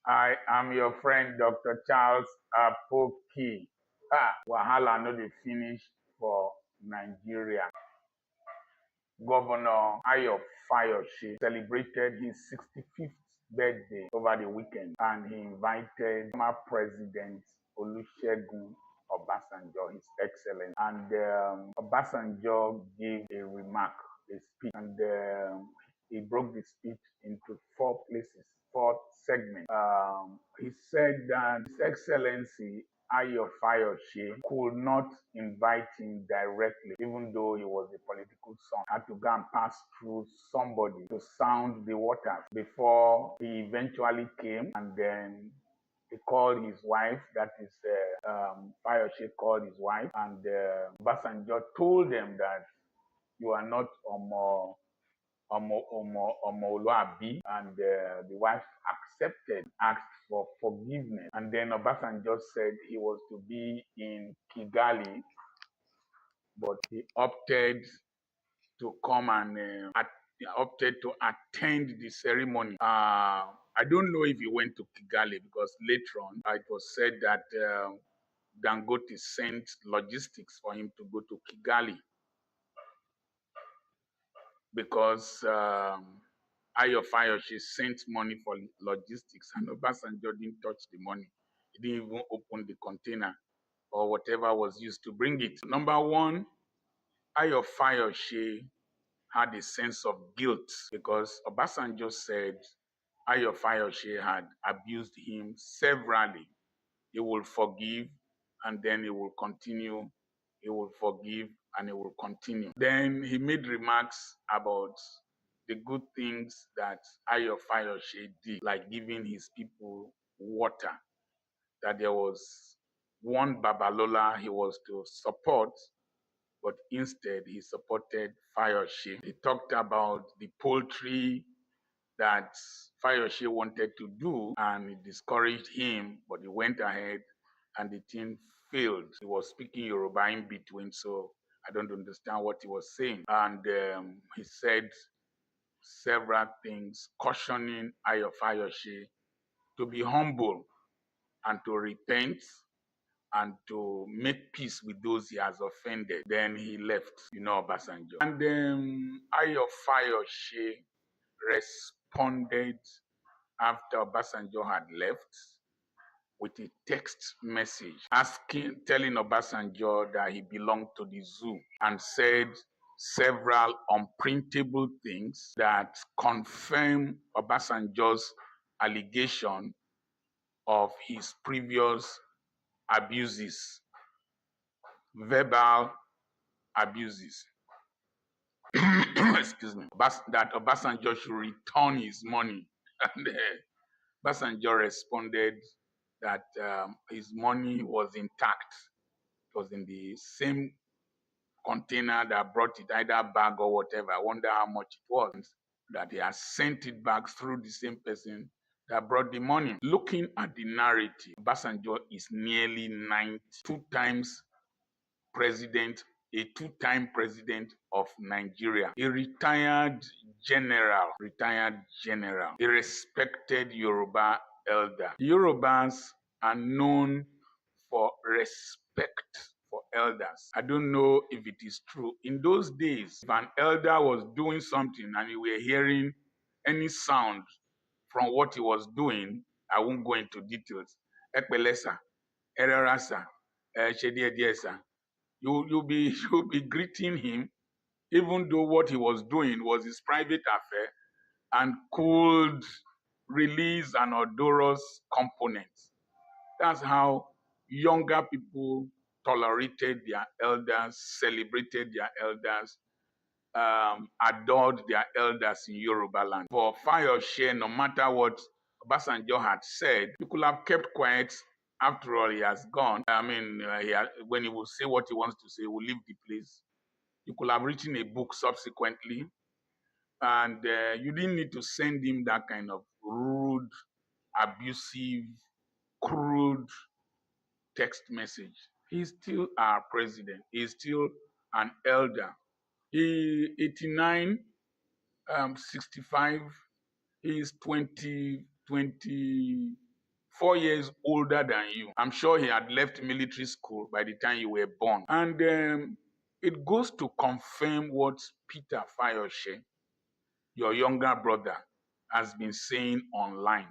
I am your friend, Dr. Charles Apoki. Wahala no dey finish for Nigeria. Governor Fayose celebrated his 65th birthday over the weekend, and he invited former President Olusegun Obasanjo, His Excellency. And Obasanjo gave a remark, a speech, and he broke the speech into four places, four segments. He said that His Excellency Fayose could not invite him directly, even though he was a political son. Had to go and pass through somebody to sound the waters before he eventually came, and then he called his wife, that is, Fayose called his wife, and Obasanjo told them that you are not Omoluabi, and the wife accepted, asked for forgiveness, and then Obasanjo said he was to be in Kigali, but he opted to come and opted to attend the ceremony. I don't know if he went to Kigali, because later on it was said that Dangote sent logistics for him to go to Kigali, because Fayose sent money for logistics, and Obasanjo didn't touch the money. He didn't even open the container or whatever was used to bring it. Number one, Fayose had a sense of guilt, because Obasanjo said Fayose had abused him severally. He will forgive, and then he will continue. He will forgive, and he will continue. Then he made remarks about the good things that Fayose did, like giving his people water, that there was one Babalola he was to support, but instead he supported Fayose. He talked about the poultry that Fayose wanted to do, and it discouraged him, but he went ahead and the thing failed. He was speaking Yoruba in between, so I don't understand what he was saying. And he said several things, cautioning Fayose to be humble and to repent and to make peace with those he has offended. Then he left, Obasanjo. And then Fayose responded after Obasanjo had left with a text message telling Obasanjo that he belonged to the zoo, and said several unprintable things that confirm Obasanjo's allegation of his previous abuses, verbal abuses. Excuse me. That Obasanjo should return his money. And Obasanjo responded that his money was intact. It was in the same container that brought it, either bag or whatever. I wonder how much it was. That he has sent it back through the same person that brought the money. Looking at the narrative, Obasanjo is nearly 90, a two-time president of Nigeria, a retired general, a respected Yoruba elder. Yorubas are known for respect for elders. I don't know if it is true. In those days, if an elder was doing something and you were hearing any sound from what he was doing, I won't go into details. Ekbelesa, Ererasa, Shediediesa. You'll be greeting him, even though what he was doing was his private affair and could release an odorous component. That's how younger people tolerated their elders, celebrated their elders, adored their elders in Yoruba land. For Fayose, no matter what Obasanjo had said, he could have kept quiet. After all, he has gone. When he will say what he wants to say, he will leave the place. You could have written a book subsequently, and you didn't need to send him that kind of rude, abusive, crude text message. He's still our president. He's still an elder. He 89, 65. He's 20 4 years older than you. I'm sure he had left military school by the time you were born. And it goes to confirm what Peter Fayose, your younger brother, has been saying online.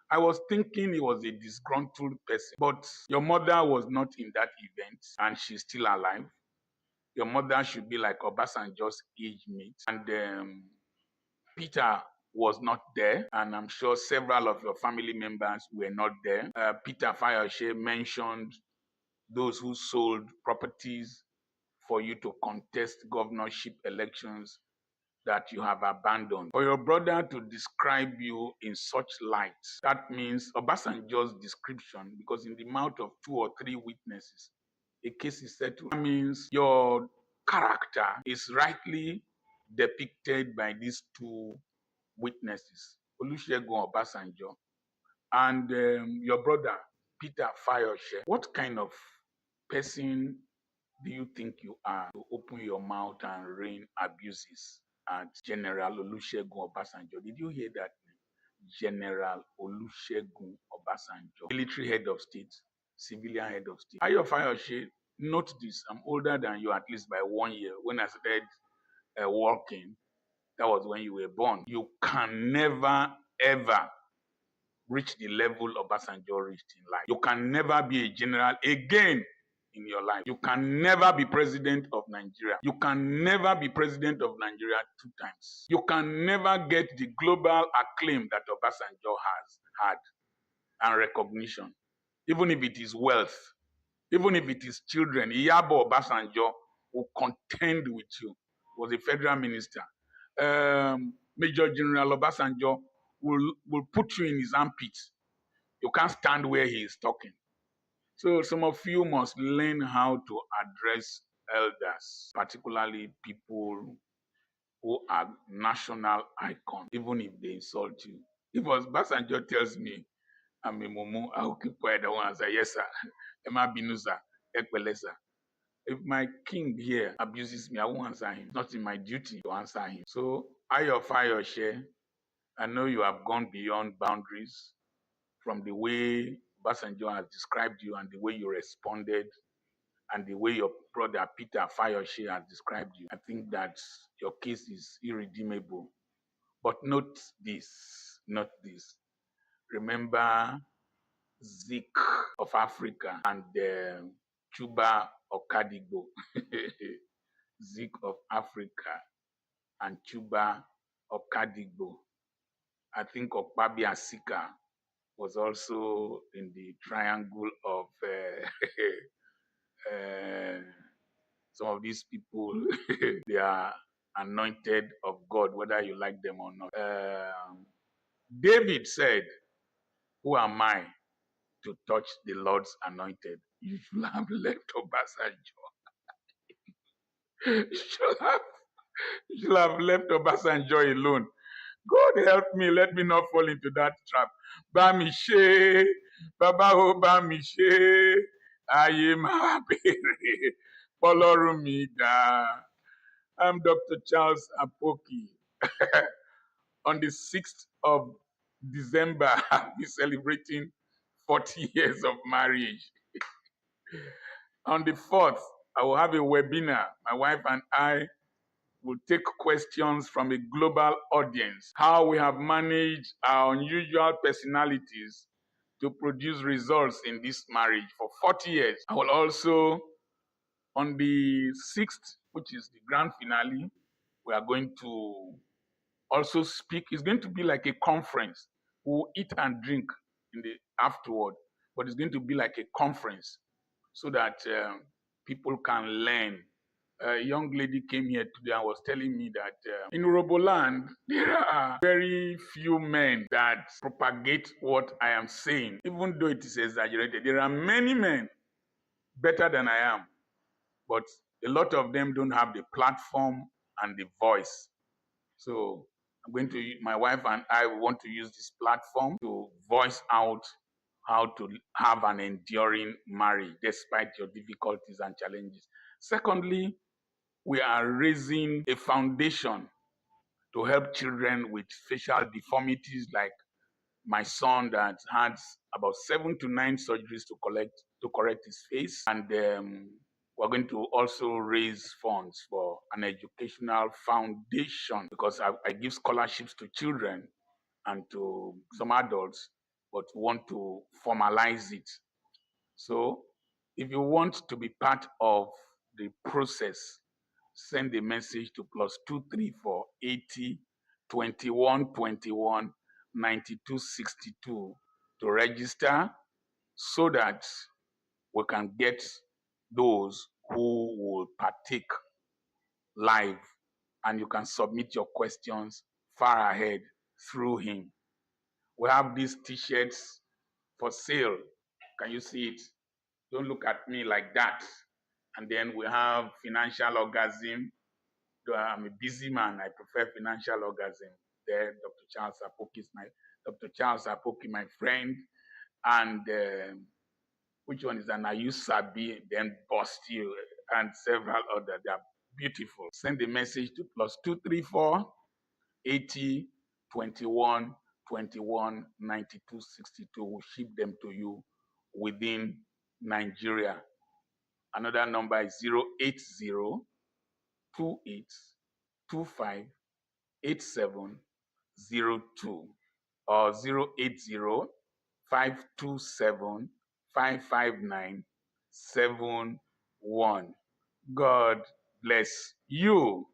I was thinking he was a disgruntled person, but your mother was not in that event and she's still alive. Your mother should be like Obasanjo's age mate. And Peter was not there, and I'm sure several of your family members were not there. Peter Fayose mentioned those who sold properties for you to contest governorship elections that you have abandoned. For your brother to describe you in such light, that means Obasanjo's description, because in the mouth of 2 or 3 witnesses, a case is settled. That means your character is rightly depicted by these 2 witnesses, Olusegun Obasanjo and your brother, Peter Fayose. What kind of person do you think you are to open your mouth and rain abuses at General Olusegun Obasanjo? Did you hear that name? General Olusegun Obasanjo, military head of state, civilian head of state. Ayo Fayose, note this, I'm older than you at least by 1 year. When I started working, that was when you were born. You can never, ever reach the level Obasanjo reached in life. You can never be a general again in your life. You can never be president of Nigeria. You can never be president of Nigeria 2 times. You can never get the global acclaim that Obasanjo has had and recognition, even if it is wealth, even if it is children. Iyabo Obasanjo will contend with you. He was a federal minister. Major General Obasanjo will put you in his armpit. You can't stand where he is talking. So some of you must learn how to address elders, particularly people who are national icons, even if they insult you. If Obasanjo tells me I'm a mumu, I will keep quiet. I won't answer, yes sir, Emma Binusa, Ekbelesa. If my king here abuses me, I won't answer him. It's not in my duty to answer him. So Ayo Fayose, I know you have gone beyond boundaries from the way Obasanjo has described you and the way you responded and the way your brother Peter Fayose has described you. I think that your case is irredeemable. But note this. Remember Zik of Africa and Chuba Okadigbo. Zik of Africa and Chuba Okadigbo. I think Okpabi Asika was also in the triangle of some of these people. They are anointed of God, whether you like them or not. David said, "Who am I to touch the Lord's anointed?" You should have left Obasanjo. You should have left Obasanjo alone. God help me, let me not fall into that trap. Bamishe, Baba o Bamishe, Aye ma bere, Ọlọ́run mi dá. I'm Dr. Charles Apoki. On the 6th of December, I'll be celebrating 40 years of marriage. On the 4th, I will have a webinar. My wife and I will take questions from a global audience. How we have managed our unusual personalities to produce results in this marriage for 40 years. I will also, on the 6th, which is the grand finale, we are going to also speak. It's going to be like a conference. We'll eat and drink in the afterward, but it's going to be like a conference so that people can learn. A young lady came here today and was telling me that in Roboland, there are very few men that propagate what I am saying, even though it is exaggerated. There are many men better than I am, but a lot of them don't have the platform and the voice. So my wife and I want to use this platform to voice out how to have an enduring marriage despite your difficulties and challenges. Secondly, we are raising a foundation to help children with facial deformities like my son that had about 7 to 9 surgeries to correct his face, and we're going to also raise funds for an educational foundation because I give scholarships to children and to some adults, but want to formalize it. So if you want to be part of the process, send a message to +234 80 21 21 92 62 to register so that we can get those who will partake live, and you can submit your questions far ahead through him. We have these t-shirts for sale. Can you see it? Don't look at me like that. And then we have financial orgasm. Though I'm a busy man, I prefer financial orgasm. There, Dr. Charles Apoki, my friend, and which one is an Ayu Sabi, then Bust You, and several other. They are beautiful. Send a message to +234 80 21 21 92 62. We'll ship them to you within Nigeria. Another number is 080 28 25 8702 or 080 527 55971. God bless you.